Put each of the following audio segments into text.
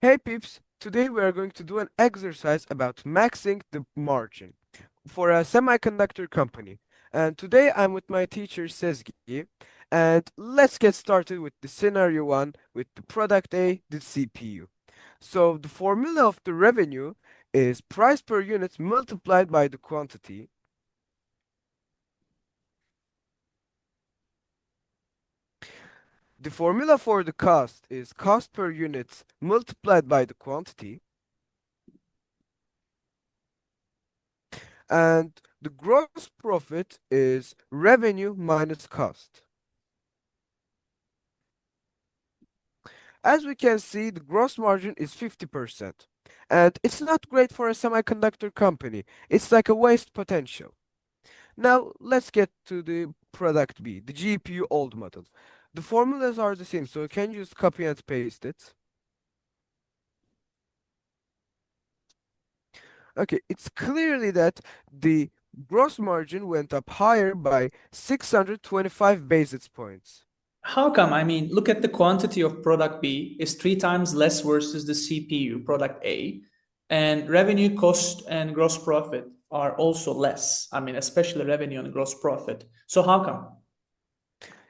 Hey peeps, today we are going to do an exercise about maxing the margin for a semiconductor company. And today I'm with my teacher Sezgi, and let's get started with the scenario one with the product A, the CPU. So the formula of the revenue is price per unit multiplied by the quantity. The formula for the cost is cost per unit multiplied by the quantity. And the gross profit is revenue minus cost. As we can see, the gross margin is 50%. And it's not great for a semiconductor company. It's like a waste potential. Now, let's get to the product B, the GPU old model. The formulas are the same, so you can just copy and paste it. Okay, it's clearly that the gross margin went up higher by 625 basis points. How come? I mean, look at the quantity of product B is 3 times less versus the CPU, product A, and revenue, cost, and gross profit are also less. I mean, especially revenue and gross profit. So how come?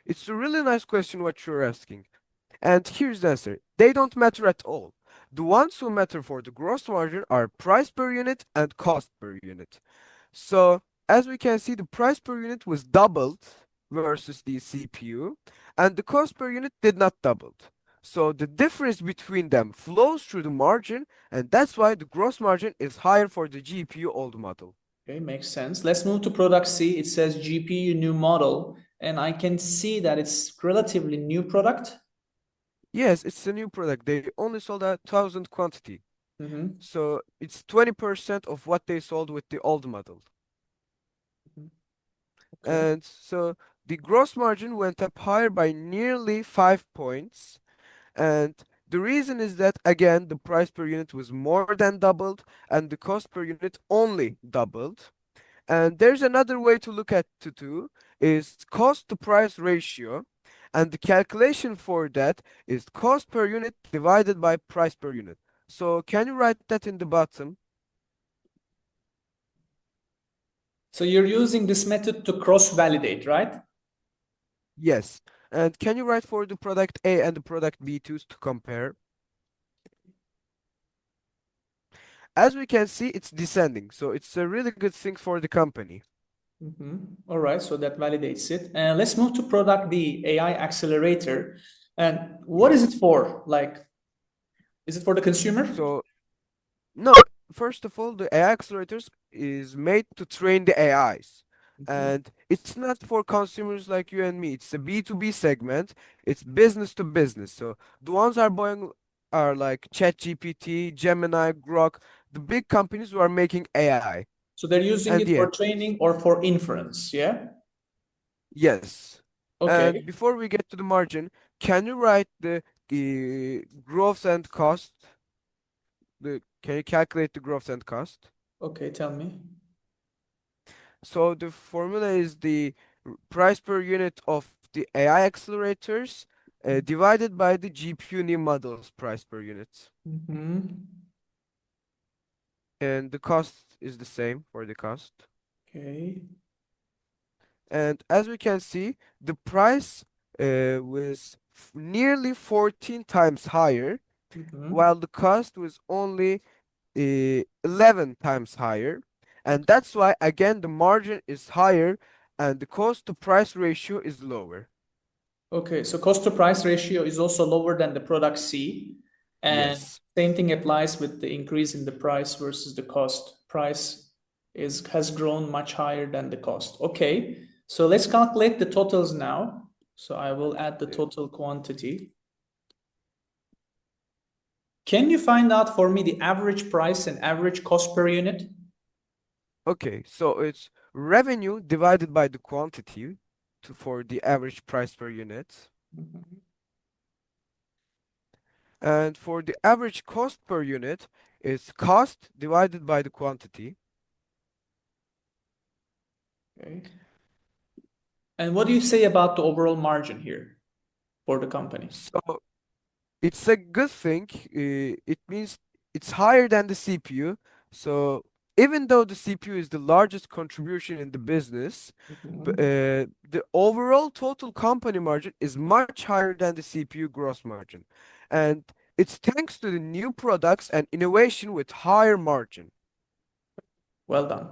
It's a really nice question what you're asking. And here's the answer. They don't matter at all. The ones who matter for the gross margin are price per unit and cost per unit. So as we can see, the price per unit was doubled versus the CPU, and the cost per unit did not double. So the difference between them flows through the margin, and that's why the gross margin is higher for the GPU old model. Okay, makes sense. Let's move to product C. It says GPU new model, and I can see that it's relatively new product. Yes, it's a new product. They only sold a 1,000 quantity. Mm-hmm. So it's 20% of what they sold with the old model. Okay. And so the gross margin went up higher by nearly 5 points. And the reason is that, again, the price per unit was more than doubled and the cost per unit only doubled. And there's another way to look at it too, is cost to price ratio. And the calculation for that is cost per unit divided by price per unit. So can you write that in the bottom? So you're using this method to cross-validate, right? Yes. And can you write for the product A and the product B too to compare? As we can see, it's descending, so it's a really good thing for the company. Mm-hmm. All right, so that validates it. And let's move to product B, AI accelerator. And what is it Yes. for? Like, is it for the consumer? So, no, first of all, the AI accelerators is made to train the AIs. Mhm. And it's not for consumers like you and me. It's a B2B segment. It's business to business. So the ones are buying are like ChatGPT, Gemini, Grok, the big companies who are making AI. So they're using And it yeah, for training or for inference, yeah? yes. And Okay. before we get to the margin, can you write the growth and cost? Can you calculate the growth and cost? Okay, tell me. So the formula is the price per unit of the AI accelerators divided by the GPU new models price per unit. Mm-hmm. And the cost is the same for the cost. Okay. And as we can see, the price was nearly 14 times higher, Mm-hmm. while the cost was only 11 times higher. And that's why, again, the margin is higher and the cost to price ratio is lower. Okay, so cost to price ratio is also lower than the product C. And Yes. same thing applies with the increase in the price versus the cost. Price has grown much higher than the cost. Okay, so let's calculate the totals now. So I will add the Okay. total quantity. Can you find out for me the average price and average cost per unit? Okay, so it's revenue divided by the quantity for the average price per unit. Mhm. And for the average cost per unit, it's cost divided by the quantity. Okay. And what do you say about the overall margin here for the company? So It's a good thing. It means it's higher than the CPU. So even though the CPU is the largest contribution in the business, Mhm. the overall total company margin is much higher than the CPU gross margin. And it's thanks to the new products and innovation with higher margin. Well done.